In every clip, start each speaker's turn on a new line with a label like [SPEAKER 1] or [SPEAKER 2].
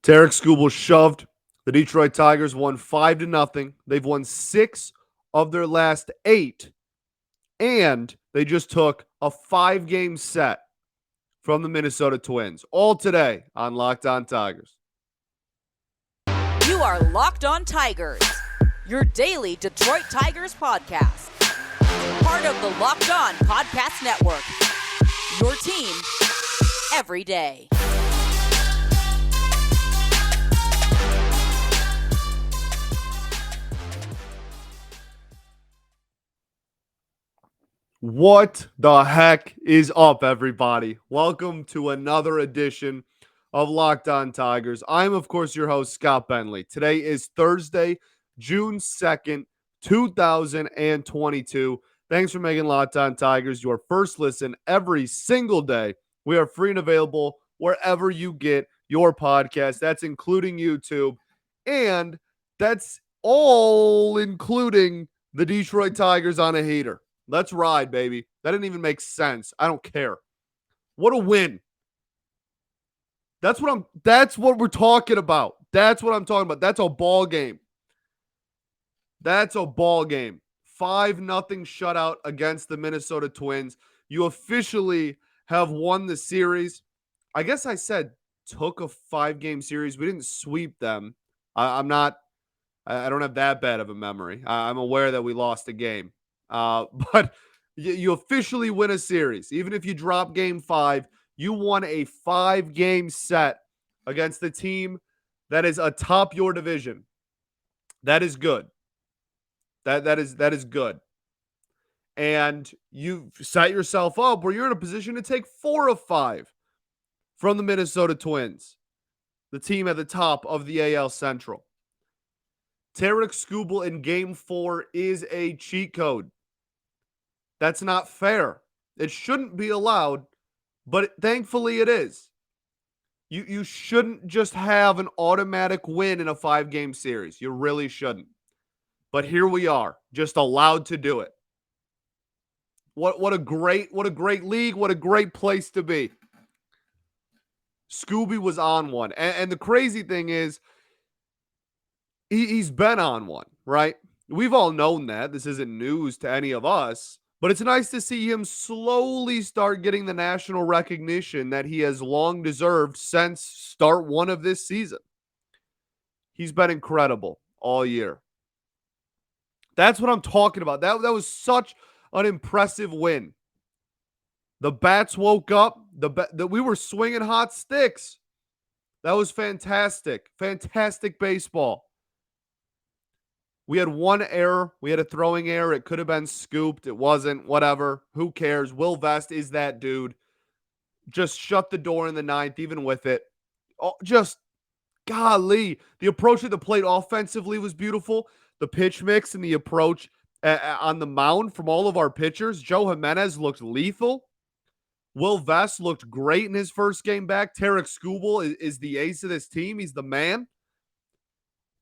[SPEAKER 1] Tarik Skubal shoved. The Detroit Tigers won 5-0. They've won 6 of their last 8, and they just took a 5-game set from the Minnesota Twins. All today on Locked On Tigers.
[SPEAKER 2] You are Locked On Tigers, your daily Detroit Tigers podcast. Part of the Locked On Podcast Network, your team every day.
[SPEAKER 1] What the heck is up, everybody? Welcome to another edition of Locked On Tigers. I'm, of course, your host, Scott Bentley. Today is Thursday, June 2nd, 2022. Thanks for making Locked On Tigers your first listen every single day. We are free and available wherever you get your podcast. That's including YouTube. And that's all including the Detroit Tigers on a heater. Let's ride, baby. That didn't even make sense. I don't care. What a win. That's what we're talking about. That's what I'm talking about. That's a ball game. That's a ball game. 5-0 shutout against the Minnesota Twins. You officially have won the series. I guess I said took a 5-game series. We didn't sweep them. I don't have that bad of a memory. I'm aware that we lost a game. But you officially win a series. Even if you drop game 5, you won a 5-game set against the team that is atop your division. That is good. That is good. And you set yourself up where you're in a position to take 4 of 5 from the Minnesota Twins, the team at the top of the AL Central. Tarik Skubal in game 4 is a cheat code. That's not fair. It shouldn't be allowed, but thankfully it is. You shouldn't just have an automatic win in a 5-game series. You really shouldn't. But here we are, just allowed to do it. What a great league, what a great place to be. Scooby was on one. And the crazy thing is, he's been on one, right? We've all known that. This isn't news to any of us. But it's nice to see him slowly start getting the national recognition that he has long deserved since start 1 of this season. He's been incredible all year. That's what I'm talking about. That was such an impressive win. The bats woke up. We were swinging hot sticks. That was fantastic. Fantastic baseball. We had one error. We had a throwing error. It could have been scooped. It wasn't. Whatever. Who cares? Will Vest is that dude. Just shut the door in the 9th, even with it. Oh, just, golly. The approach at the plate offensively was beautiful. The pitch mix and the approach on the mound from all of our pitchers. Joe Jimenez looked lethal. Will Vest looked great in his first game back. Tarik Skubal is the ace of this team. He's the man.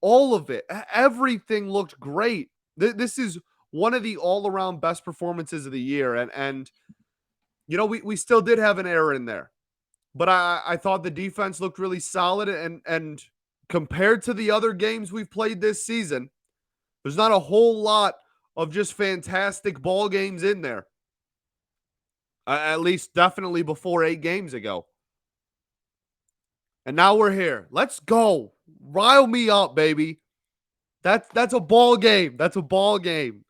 [SPEAKER 1] All of it. Everything looked great. This is one of the all-around best performances of the year. And you know, we still did have an error in there. But I thought the defense looked really solid. And compared to the other games we've played this season, there's not a whole lot of just fantastic ball games in there. At least definitely before 8 games ago. And now we're here. Let's go. Rile me up, baby. That's a ball game. That's a ball game.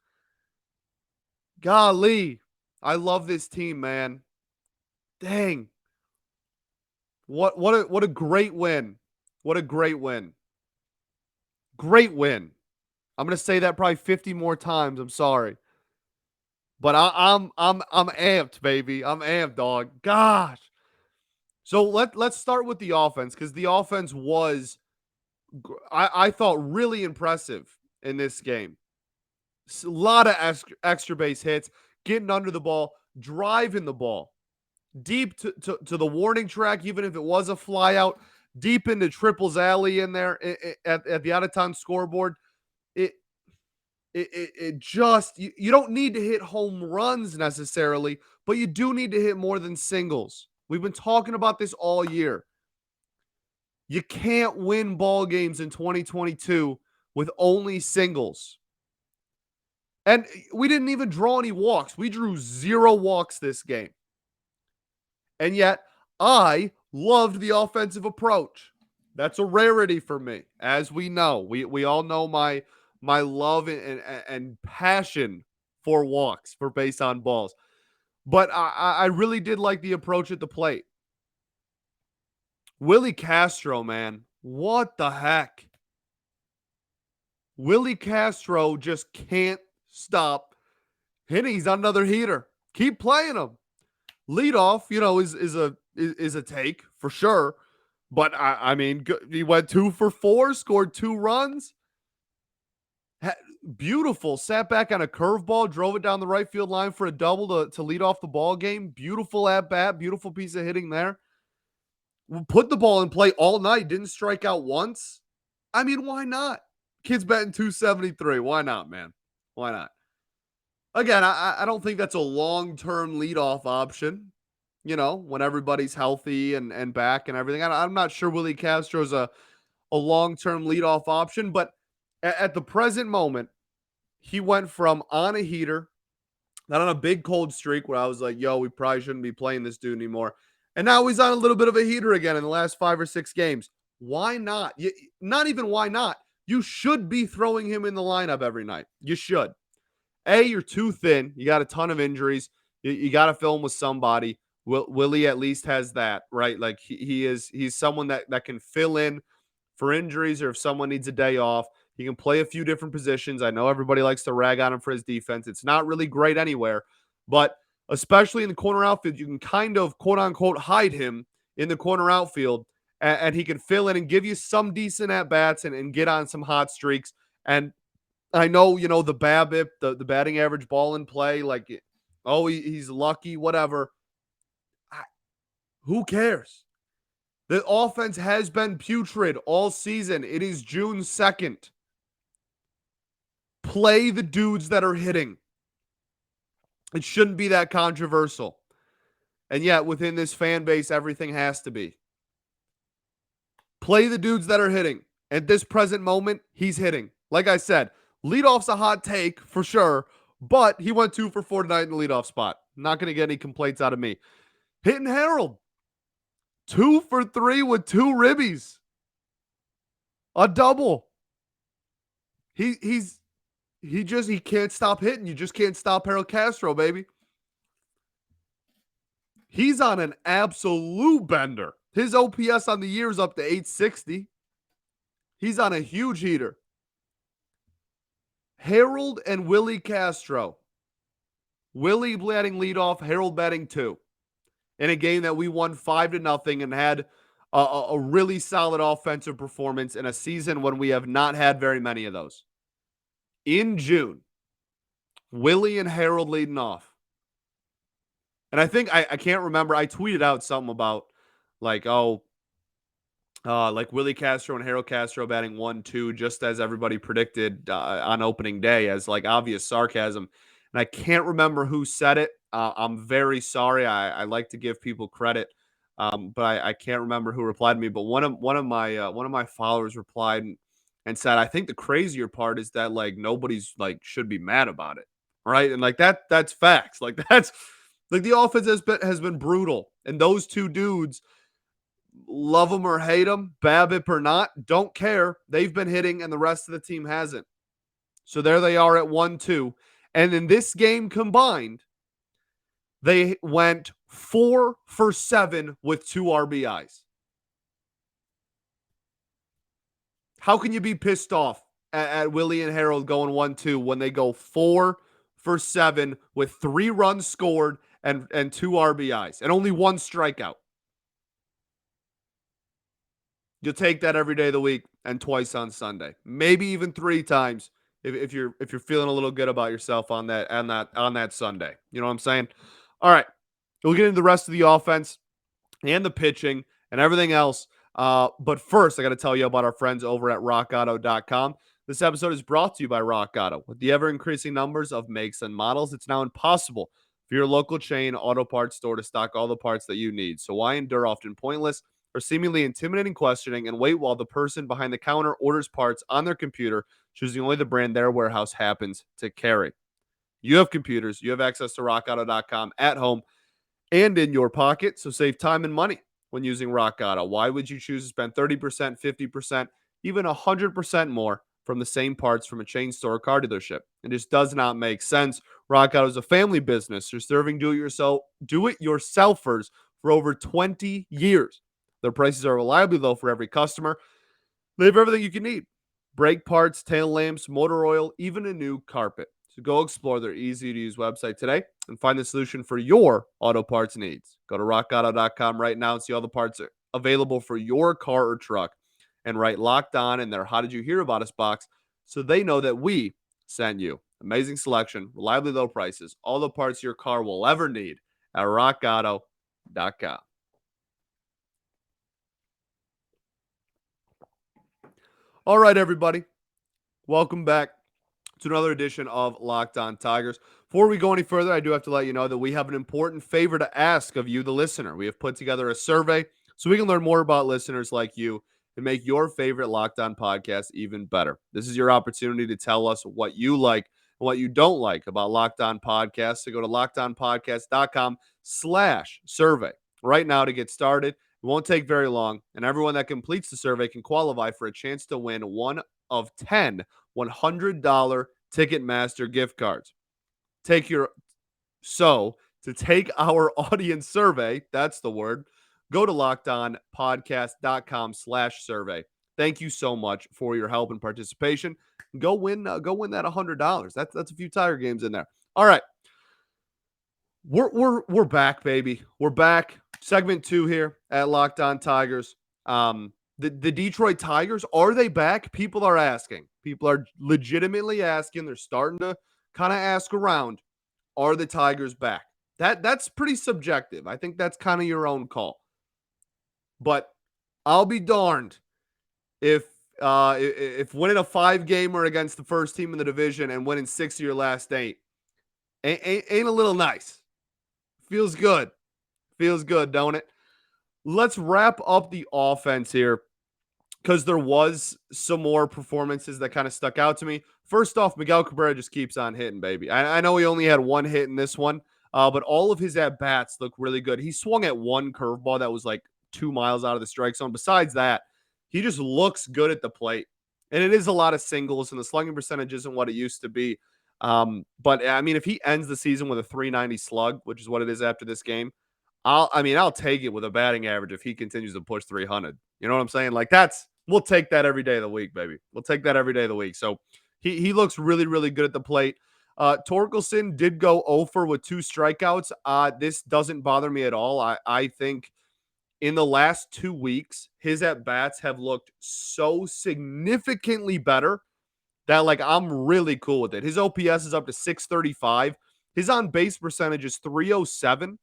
[SPEAKER 1] Golly. I love this team, man. Dang. What a great win. What a great win. Great win. I'm going to say that probably 50 more times. I'm sorry. But I'm amped, baby. I'm amped, dog. Gosh. So let's start with the offense, because the offense was, I thought, really impressive in this game. A lot of extra base hits, getting under the ball, driving the ball deep to the warning track, even if it was a fly out, deep into Triple's alley in there at the out-of-town scoreboard. It just, you don't need to hit home runs necessarily, but you do need to hit more than singles. We've been talking about this all year. You can't win ball games in 2022 with only singles. And we didn't even draw any walks. We drew 0 walks this game. And yet, I loved the offensive approach. That's a rarity for me, as we know. We all know my love and passion for walks, for base on balls. But I really did like the approach at the plate. Willie Castro, man, what the heck? Willie Castro just can't stop hitting. He's on another heater. Keep playing him. Leadoff, is a take for sure. But I mean, he went 2 for 4, scored 2 runs. Beautiful. Sat back on a curveball, drove it down the right field line for a double to lead off the ball game. Beautiful at bat, beautiful piece of hitting there. Put the ball in play all night, didn't strike out once. I mean, why not? Kid's batting 273. Why not, man? Why not? Again, I don't think that's a long-term leadoff option, when everybody's healthy and back and everything. I'm not sure Willie Castro's a long-term leadoff option, but at the present moment, he went from on a heater, not on a big cold streak where I was like, yo, we probably shouldn't be playing this dude anymore. And now he's on a little bit of a heater again in the last 5 or 6 games. Why not? Not even why not. You should be throwing him in the lineup every night. You should. You're too thin. You got a ton of injuries. You got to fill him with somebody. Willie at least has that, right? Like he's someone that can fill in for injuries, or if someone needs a day off. He can play a few different positions. I know everybody likes to rag on him for his defense. It's not really great anywhere, but especially in the corner outfield, you can kind of quote unquote hide him in the corner outfield, and he can fill in and give you some decent at bats and get on some hot streaks. And I know, the BABIP, the batting average, ball in play, like, oh, he's lucky, whatever. Who cares? The offense has been putrid all season. It is June 2nd. Play the dudes that are hitting. It shouldn't be that controversial. And yet, within this fan base, everything has to be. Play the dudes that are hitting. At this present moment, he's hitting. Like I said, leadoff's a hot take for sure, but he went 2 for 4 tonight in the leadoff spot. Not going to get any complaints out of me. Hitting Harold. 2 for 3 with 2 ribbies. A double. He can't stop hitting. You just can't stop Harold Castro, baby. He's on an absolute bender. His OPS on the year is up to 860. He's on a huge heater. Harold and Willie Castro. Willie batting leadoff, Harold batting 2. In a game that we won 5-0 and had a really solid offensive performance in a season when we have not had very many of those. In June, Willie and Harold leading off. And I think, I can't remember, I tweeted out something about like Willie Castro and Harold Castro batting 1-2, just as everybody predicted on opening day, as like obvious sarcasm. And I can't remember who said it. I'm very sorry. I like to give people credit, but I can't remember who replied to me. But one of my followers replied and said, I think the crazier part is that like nobody's like should be mad about it, right? And like that's facts. Like that's like the offense has been brutal, and those two dudes, love them or hate them, BABIP or not, don't care. They've been hitting, and the rest of the team hasn't. So there they are at 1-2. And in this game combined, they went 4 for 7 with 2 RBIs. How can you be pissed off at Willie and Harold going 1-2 when they go 4 for 7 with 3 runs scored and 2 RBIs and only 1 strikeout? You'll take that every day of the week and twice on Sunday, maybe even 3 times if you're feeling a little good about yourself on that Sunday. You know what I'm saying? All right, we'll get into the rest of the offense and the pitching and everything else. But first, I got to tell you about our friends over at RockAuto.com. This episode is brought to you by Rock Auto. With the ever-increasing numbers of makes and models, it's now impossible for your local chain auto parts store to stock all the parts that you need. So why endure often pointless, or seemingly intimidating questioning and wait while the person behind the counter orders parts on their computer, choosing only the brand their warehouse happens to carry. You have computers, you have access to rockauto.com at home and in your pocket, so save time and money when using Rock Auto. Why would you choose to spend 30%, 50%, even 100% more from the same parts from a chain store or car dealership? It just does not make sense. Rock Auto is a family business. They're serving do-it-yourselfers for over 20 years. Their prices are reliably low for every customer. They have everything you can need: brake parts, tail lamps, motor oil, even a new carpet. So go explore their easy to use website today and find the solution for your auto parts needs. Go to rockauto.com right now and see all the parts available for your car or truck. And write Locked On in their How Did You Hear About Us box so they know that we sent you. Amazing selection, reliably low prices, all the parts your car will ever need at rockauto.com. All right, everybody. Welcome back to another edition of Locked On Tigers. Before we go any further, I do have to let you know that we have an important favor to ask of you, the listener. We have put together a survey so we can learn more about listeners like you and make your favorite Locked On podcast even better. This is your opportunity to tell us what you like and what you don't like about Locked On Podcasts. So go to lockedonpodcast.com/survey right now to get started. It won't take very long, and everyone that completes the survey can qualify for a chance to win one of 10 $100 Ticketmaster gift cards. To take our audience survey, that's the word, go to lockedonpodcast.com/survey. Thank you so much for your help and participation. Go win that $100. That's a few Tiger games in there. All right. We're back, baby. We're back. Segment 2 here at Locked On Tigers. The Detroit Tigers, are they back? People are asking. People are legitimately asking. They're starting to kind of ask around, are the Tigers back? That's pretty subjective. I think that's kind of your own call. But I'll be darned if winning a 5-gamer against the first team in the division and winning 6 of your last 8 ain't a little nice. Feels good. Feels good, don't it? Let's wrap up the offense here, because there was some more performances that kind of stuck out to me. First off, Miguel Cabrera just keeps on hitting, baby. I know he only had one hit in this one, but all of his at-bats look really good. He swung at one curveball that was like 2 miles out of the strike zone. Besides that, he just looks good at the plate. And it is a lot of singles, and the slugging percentage isn't what it used to be. But, I mean, if he ends the season with a 390 slug, which is what it is after this game, I'll take it with a batting average if he continues to push 300. You know what I'm saying? Like, we'll take that every day of the week, baby. We'll take that every day of the week. So he looks really, really good at the plate. Torkelson did go 0 with 2 strikeouts. This doesn't bother me at all. I think in the last 2 weeks, his at-bats have looked so significantly better that, like, I'm really cool with it. His OPS is up to 635. His on-base percentage is 307.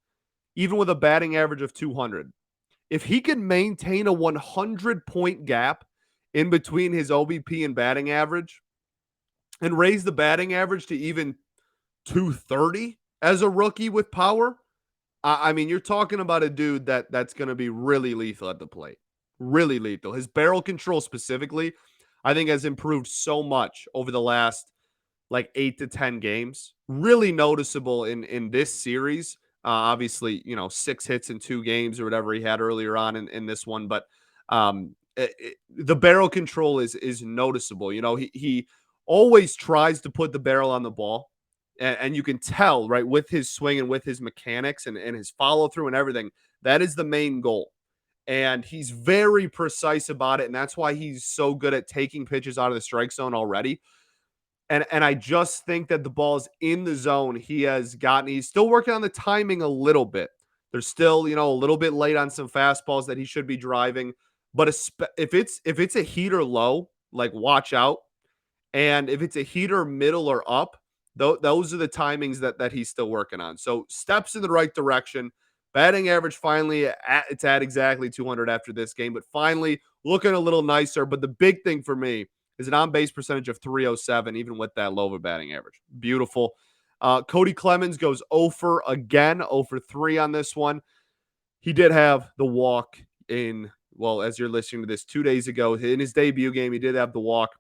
[SPEAKER 1] Even with a batting average of 200. If he can maintain a 100-point gap in between his OBP and batting average and raise the batting average to even 230 as a rookie with power, I mean, you're talking about a dude that's going to be really lethal at the plate. Really lethal. His barrel control specifically, I think, has improved so much over the last like 8 to 10 games. Really noticeable in this series. Obviously, 6 hits in 2 games or whatever he had earlier on in this one. But the barrel control is noticeable. He always tries to put the barrel on the ball. And you can tell, right, with his swing and with his mechanics and his follow through and everything, that is the main goal. And he's very precise about it. And that's why he's so good at taking pitches out of the strike zone already. And I just think that the ball's in the zone. He's still working on the timing a little bit. There's still, a little bit late on some fastballs that he should be driving. But if it's a heater low, like, watch out. And if it's a heater middle or up, those are the timings that he's still working on. So steps in the right direction. Batting average finally, it's at exactly 200 after this game, but finally looking a little nicer. But the big thing for me is an on-base percentage of 307, even with that low of a batting average. Beautiful. Cody Clemens goes 0 for again, 0 for 3 on this one. He did have the walk as you're listening to this, 2 days ago. In his debut game, he did have the walk.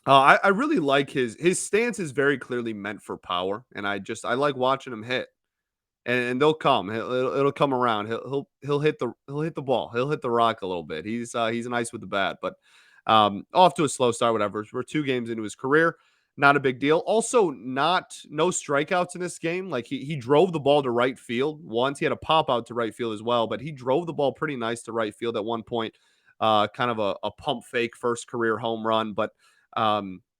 [SPEAKER 1] I really like his stance is very clearly meant for power, and I like watching him hit. And they'll come. It'll come around. He'll hit the ball. He'll hit the rock a little bit. He's nice with the bat, but off to a slow start. Whatever. We're 2 games into his career. Not a big deal. Also, no strikeouts in this game. Like he drove the ball to right field once. He had a pop out to right field as well, but he drove the ball pretty nice to right field at one point. Kind of a pump fake first career home run, but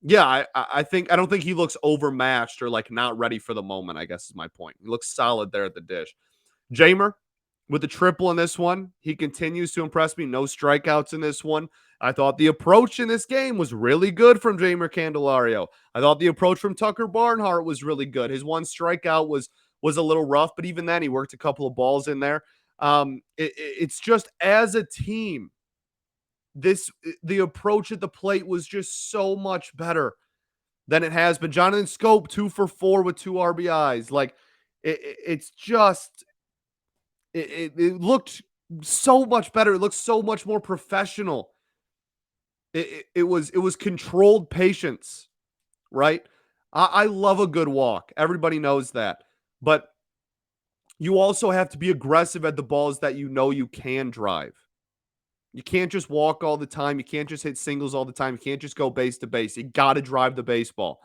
[SPEAKER 1] yeah, I don't think he looks overmatched or like not ready for the moment, I guess is my point. He looks solid there at the dish. Jamer with the triple in this one. He continues to impress me. No strikeouts in this one. I thought the approach in this game was really good from Jamer Candelario. I thought the approach from Tucker Barnhart was really good. His one strikeout was a little rough, but even then he worked a couple of balls in there. It's just as a team, the approach at the plate was just so much better than it has been. Jonathan Scope 2 for 4 with 2 RBIs. Like it's just it looked so much better. It looked so much more professional. It was controlled patience, right? I love a good walk. Everybody knows that, but you also have to be aggressive at the balls that you know you can drive. You can't just walk all the time. You can't just hit singles all the time. You can't just go base to base. You got to drive the baseball.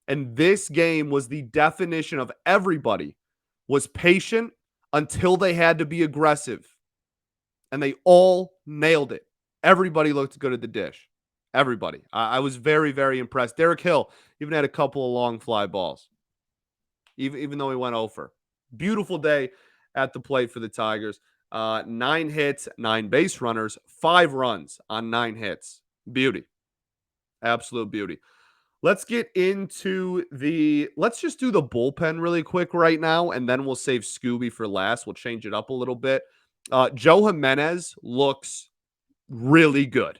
[SPEAKER 1] And this game was the definition of everybody was patient until they had to be aggressive. And they all nailed it. Everybody looked good at the dish. Everybody. I was very, very impressed. Derek Hill even had a couple of long fly balls, even though he went over. Beautiful day at the plate for the Tigers. 9 hits, 9 base runners, 5 runs on 9 hits. Beauty. Absolute beauty. Let's get into let's just do the bullpen really quick right now, and then we'll save Scooby for last. We'll change it up a little bit. Joe Jimenez looks really good.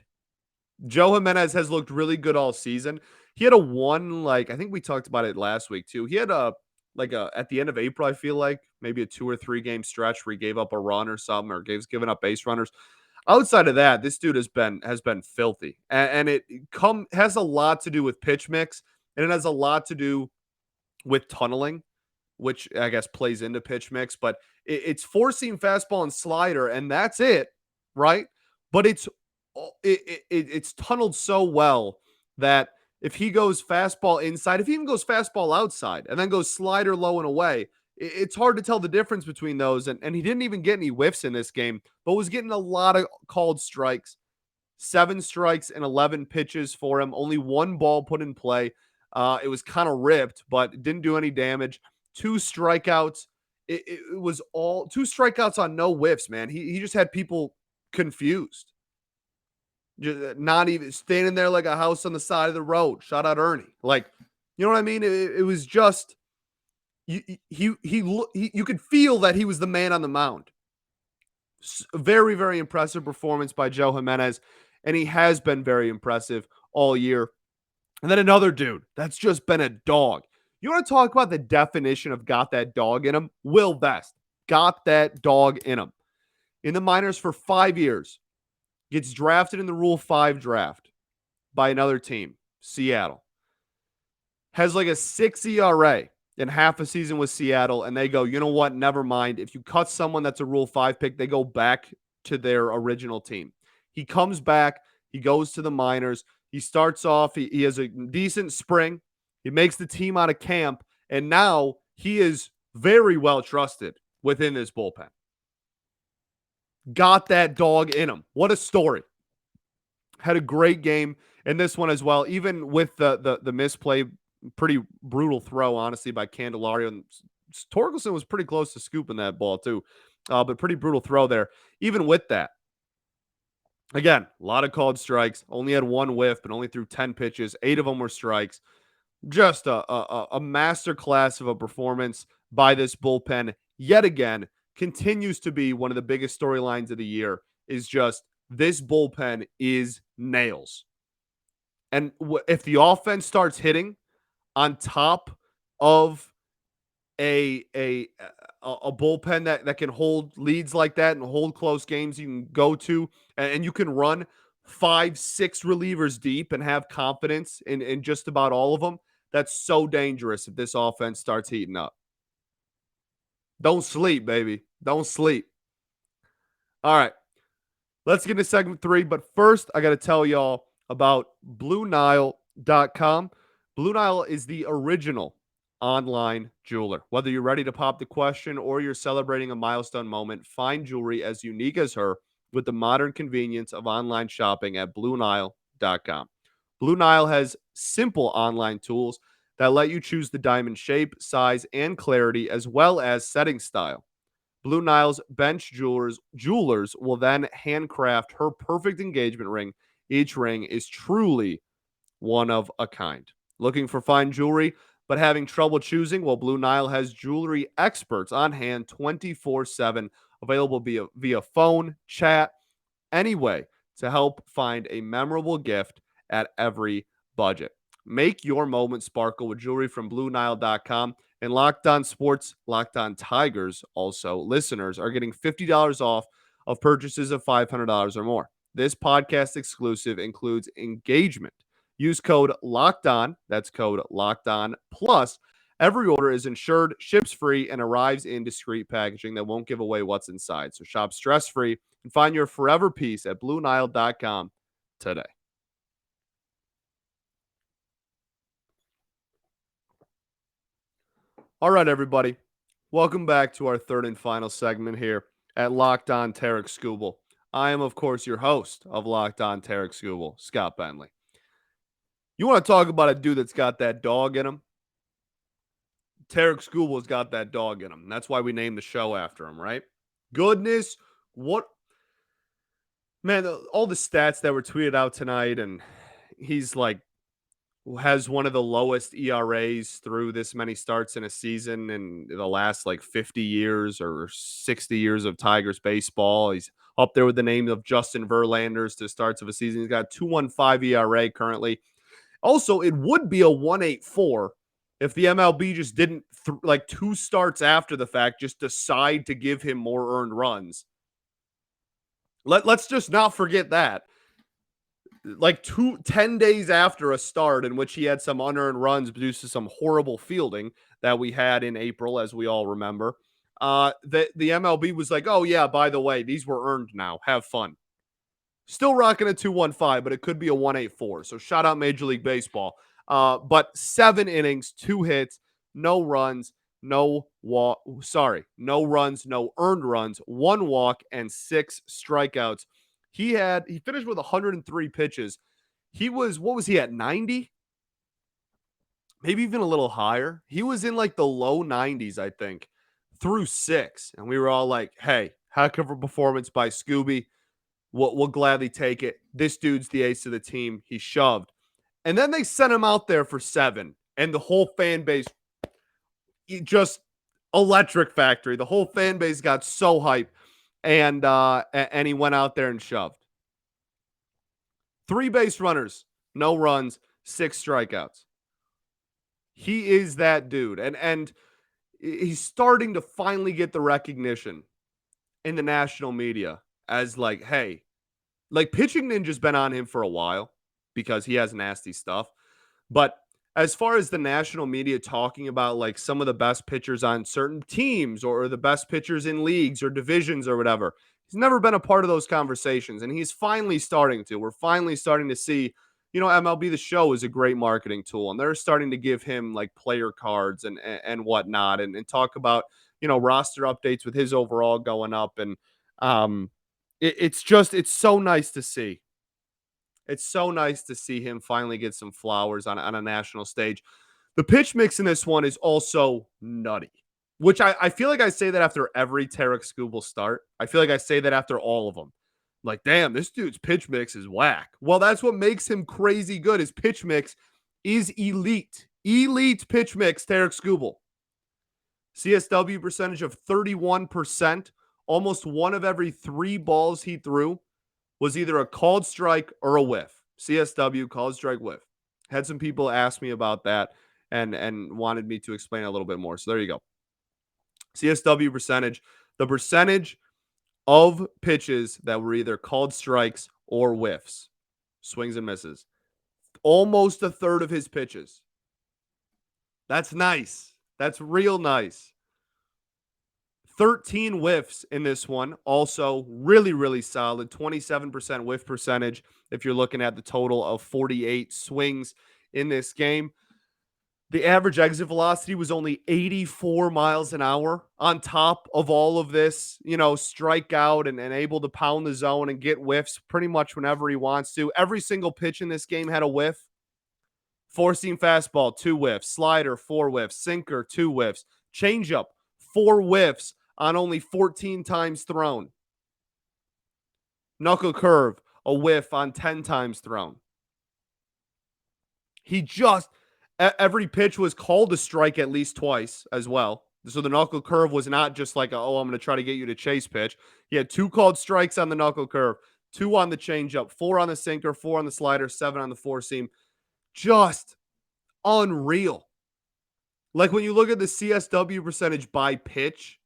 [SPEAKER 1] Joe Jimenez has looked really good all season. He had I think we talked about it last week too. He had at the end of April, I feel like maybe a 2 or 3 game stretch where he gave up a run or something, or given up base runners. Outside of that, this dude has been filthy, and it has a lot to do with pitch mix, and it has a lot to do with tunneling, which I guess plays into pitch mix. But it's four-seam fastball and slider, and that's it, right? But it's tunneled so well that if he goes fastball inside, if he even goes fastball outside, and then goes slider low and away, it's hard to tell the difference between those. And he didn't even get any whiffs in this game, but was getting a lot of called strikes. 7 strikes and 11 pitches for him. Only 1 ball put in play. It was kind of ripped, but it didn't do any damage. 2 strikeouts. It was all 2 strikeouts on no whiffs, man. He just had people confused. Just not even standing there like a house on the side of the road. Shout out Ernie. Like, you know what I mean? It was just you could feel that he was the man on the mound. Very, very impressive performance by Joe Jimenez, and he has been very impressive all year. And then another dude that's just been a dog. You want to talk about the definition of got that dog in him? Will Vest got that dog in him. In the minors for 5 years. Gets drafted in the Rule 5 draft by another team, Seattle. Has like a 6 ERA in half a season with Seattle, and they go, you know what? Never mind. If you cut someone that's a Rule 5 pick, they go back to their original team. He comes back. He goes to the minors. He starts off. He has a decent spring. He makes the team out of camp, and now he is very well trusted within this bullpen. Got that dog in him. What a story. Had a great game in this one as well, even with the misplay. Pretty brutal throw, honestly, by Candelario. And Torkelson was pretty close to scooping that ball, too. But pretty brutal throw there. Even with that, again, a lot of called strikes. Only had 1 whiff, but only threw 10 pitches. 8 of them were strikes. Just a masterclass of a performance by this bullpen. Yet again, continues to be one of the biggest storylines of the year. Is just this bullpen is nails. And if the offense starts hitting on top of a a bullpen that can hold leads like that and hold close games you can go to, and you can run 5, 6 relievers deep and have confidence in just about all of them. That's so dangerous if this offense starts heating up. Don't sleep, baby. Don't sleep. All right. Let's get into segment 3. But first, I got to tell y'all about BlueNile.com. Blue Nile is the original online jeweler. Whether you're ready to pop the question or you're celebrating a milestone moment, find jewelry as unique as her with the modern convenience of online shopping at BlueNile.com. Blue Nile has simple online tools that let you choose the diamond shape, size, and clarity, as well as setting style. Blue Nile's bench jewelers will then handcraft her perfect engagement ring. Each ring is truly one of a kind. Looking for fine jewelry, but having trouble choosing? Well, Blue Nile has jewelry experts on hand 24/7, available via phone, chat, any way to help find a memorable gift at every budget. Make your moment sparkle with jewelry from BlueNile.com. And Locked On Sports, Locked On Tigers, also listeners are getting $50 off of purchases of $500 or more. This podcast exclusive includes engagement. Use code Locked On. That's code Locked On. Plus, every order is insured, ships free, and arrives in discreet packaging that won't give away what's inside. So shop stress free and find your forever peace at BlueNile.com today. All right, everybody. Welcome back to our third and final segment here at Locked On Tarik Skubal. I am, of course, your host of Locked On Tarik Skubal, Scott Bentley. You want to talk about a dude that's got that dog in him? Tarik Skubal's got that dog in him. That's why we named the show after him, right? Goodness, what man, all the stats that were tweeted out tonight, and he's like has one of the lowest ERAs through this many starts in a season in the last like 50 years or 60 years of Tigers baseball. He's up there with the name of Justin Verlander's to starts of a season. He's got 2.15 ERA currently. Also, it would be a 1.84 if the MLB just didn't, like 2 starts after the fact, just decide to give him more earned runs. Let's just not forget that. Like 10 days after a start in which he had some unearned runs due to some horrible fielding that we had in April, as we all remember, the MLB was like, oh, yeah, by the way, these were earned now. Have fun. Still rocking a 2.15, but it could be a 1.84. So shout out Major League Baseball. But 7 innings, 2 hits, no runs, no runs, no earned runs, 1 walk, and 6 strikeouts. He finished with 103 pitches. What was he at, 90? Maybe even a little higher. He was in like the low 90s, I think, through 6. And we were all like, hey, heck of a performance by Scooby. We'll gladly take it. This dude's the ace of the team. He shoved. And then they sent him out there for 7. And the whole fan base, just electric factory. The whole fan base got so hyped. And he went out there and shoved. 3 base runners, no runs, 6 strikeouts. He is that dude. And he's starting to finally get the recognition in the national media as like, hey, like Pitching Ninja's been on him for a while because he has nasty stuff. But as far as the national media talking about like some of the best pitchers on certain teams or the best pitchers in leagues or divisions or whatever, he's never been a part of those conversations. And he's finally starting to. We're finally starting to see, MLB The Show is a great marketing tool. And they're starting to give him like player cards and whatnot and talk about, roster updates with his overall going up. And it's so nice to see. It's so nice to see him finally get some flowers on a national stage. The pitch mix in this one is also nutty, which I feel like I say that after every Tarik Skubal start. I feel like I say that after all of them. Like, damn, this dude's pitch mix is whack. Well, that's what makes him crazy good. His pitch mix is elite. Elite pitch mix, Tarik Skubal. CSW percentage of 31%. Almost 1 of every 3 balls he threw was either a called strike or a whiff. CSW, called strike, whiff. Had some people ask me about that and wanted me to explain a little bit more. So there you go. CSW percentage, the percentage of pitches that were either called strikes or whiffs, swings and misses. Almost a third of his pitches. That's nice. That's real nice. 13 whiffs in this one. Also, really, really solid. 27% whiff percentage if you're looking at the total of 48 swings in this game. The average exit velocity was only 84 miles an hour on top of all of this, strike out and able to pound the zone and get whiffs pretty much whenever he wants to. Every single pitch in this game had a whiff. Four-seam fastball, 2 whiffs. Slider, 4 whiffs. Sinker, 2 whiffs. Changeup, 4 whiffs on only 14 times thrown. Knuckle curve, a whiff on 10 times thrown. Every pitch was called a strike at least twice as well. So the knuckle curve was not just like, I'm going to try to get you to chase pitch. He had 2 called strikes on the knuckle curve, 2 on the changeup, 4 on the sinker, 4 on the slider, 7 on the four-seam. Just unreal. Like when you look at the CSW percentage by pitch,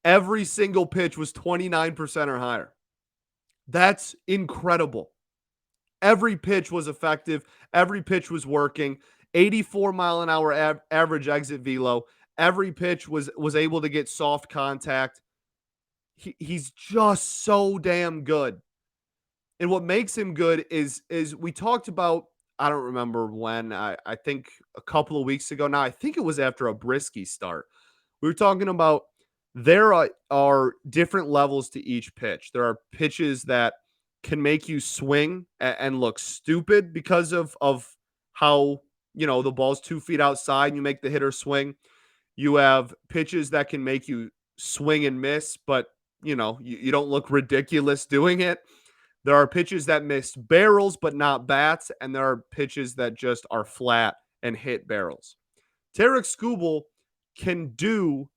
[SPEAKER 1] every single pitch was 29% or higher. That's incredible. Every pitch was effective. Every pitch was working. 84 mile an hour average exit velo. Every pitch was able to get soft contact. He's just so damn good. And what makes him good is we talked about, I don't remember when, I think a couple of weeks ago now, I think it was after a Brisky start. We were talking about there are different levels to each pitch. There are pitches that can make you swing and look stupid because of how, the ball's 2 feet outside and you make the hitter swing. You have pitches that can make you swing and miss, but, you don't look ridiculous doing it. There are pitches that miss barrels but not bats, and there are pitches that just are flat and hit barrels. Tarik Skubal can do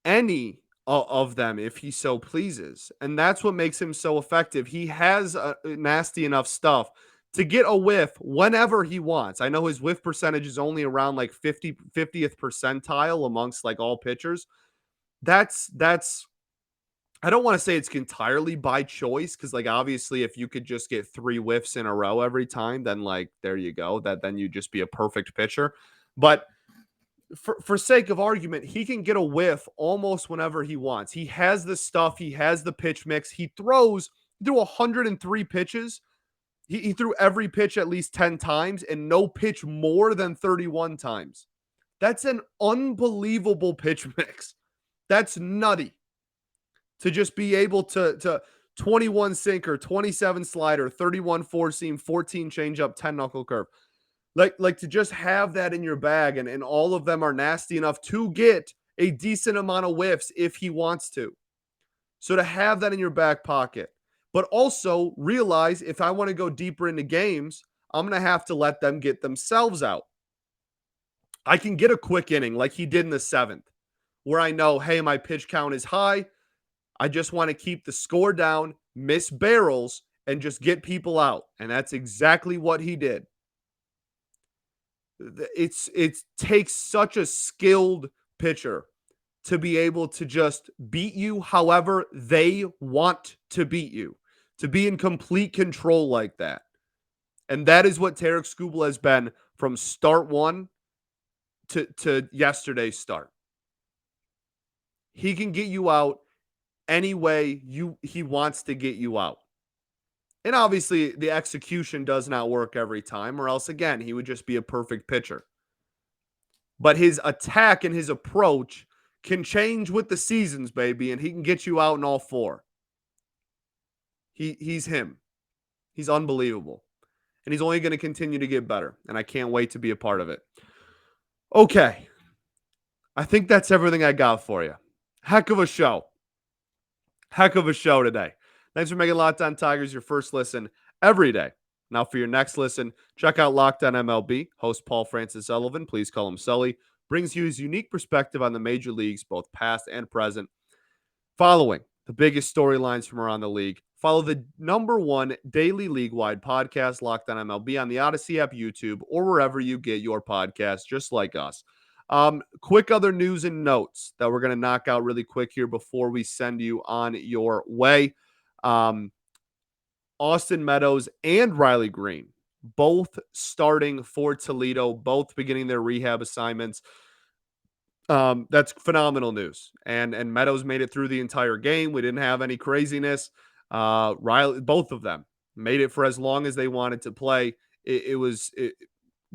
[SPEAKER 1] any of them if he so pleases, and that's what makes him so effective. He has nasty enough stuff to get a whiff whenever he wants. I know his whiff percentage is only around like 50th percentile amongst like all pitchers. That's I don't want to say it's entirely by choice, because like obviously if you could just get 3 whiffs in a row every time, then like there you go, then you'd just be a perfect pitcher. But for sake of argument, he can get a whiff almost whenever he wants. He has the stuff. He has the pitch mix. He threw 103 pitches. He threw every pitch at least 10 times and no pitch more than 31 times. That's an unbelievable pitch mix. That's nutty. To just be able to 21 sinker, 27 slider, 31 four-seam, 14 changeup, 10 knuckle curve. Like to just have that in your bag, and all of them are nasty enough to get a decent amount of whiffs if he wants to. So to have that in your back pocket, but also realize if I want to go deeper into games, I'm going to have to let them get themselves out. I can get a quick inning like he did in the 7th, where I know, hey, my pitch count is high. I just want to keep the score down, miss barrels, and just get people out. And that's exactly what he did. It takes such a skilled pitcher to be able to just beat you however they want to beat you, to be in complete control like that. And that is what Tarik Skubal has been from start 1 to yesterday's start. He can get you out any way he wants to get you out. And obviously, the execution does not work every time, or else, again, he would just be a perfect pitcher. But his attack and his approach can change with the seasons, baby, and he can get you out in all 4. He's him. He's unbelievable. And he's only going to continue to get better, and I can't wait to be a part of it. Okay. I think that's everything I got for you. Heck of a show. Heck of a show today. Thanks for making Locked On Tigers your first listen every day. Now for your next listen, check out Locked On MLB. Host Paul Francis Sullivan, please call him Sully, brings you his unique perspective on the major leagues, both past and present. Following the biggest storylines from around the league, follow the #1 daily league-wide podcast, Locked On MLB, on the Odyssey app, YouTube, or wherever you get your podcasts, just like us. Quick other news and notes that we're going to knock out really quick here before we send you on your way. Austin Meadows and Riley Green, both starting for Toledo, both beginning their rehab assignments. That's phenomenal news. And Meadows made it through the entire game. We didn't have any craziness. Riley, both of them made it for as long as they wanted to play. It was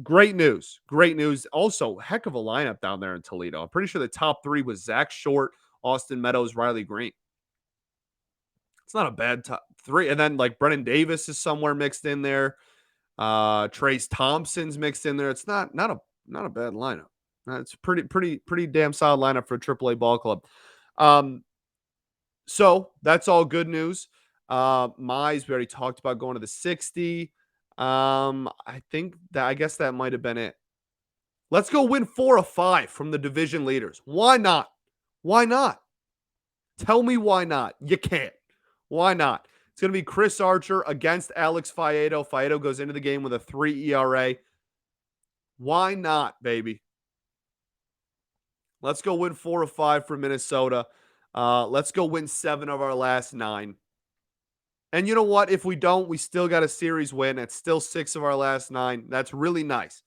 [SPEAKER 1] great news. Great news. Also, heck of a lineup down there in Toledo. I'm pretty sure the top three was Zach Short, Austin Meadows, Riley Green. It's not a bad top three. And then like Brennan Davis is somewhere mixed in there. Trace Thompson's mixed in there. It's not a bad lineup. It's pretty damn solid lineup for a AAA ball club. So that's all good news. Mize, we already talked about going to the 60. I guess that might have been it. Let's go win 4 of 5 from the division leaders. Why not? Why not? Tell me why not. You can't. Why not? It's going to be Chris Archer against Alex Faedo. Faedo goes into the game with a 3 ERA. Why not, baby? Let's go win 4 of 5 for Minnesota. Let's go win 7 of our last 9. And you know what? If we don't, we still got a series win. It's still 6 of our last 9. That's really nice.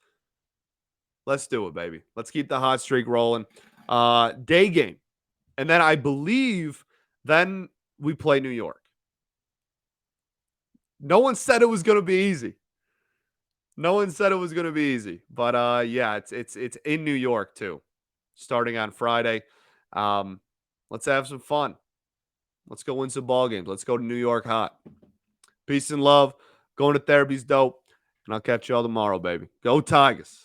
[SPEAKER 1] Let's do it, baby. Let's keep the hot streak rolling. Day game. And then I believe then we play New York. No one said it was going to be easy. No one said it was going to be easy. But yeah, it's in New York too. Starting on Friday. Let's have some fun. Let's go win some ball games. Let's go to New York hot. Peace and love. Going to therapy's dope. And I'll catch you all tomorrow, baby. Go Tigers.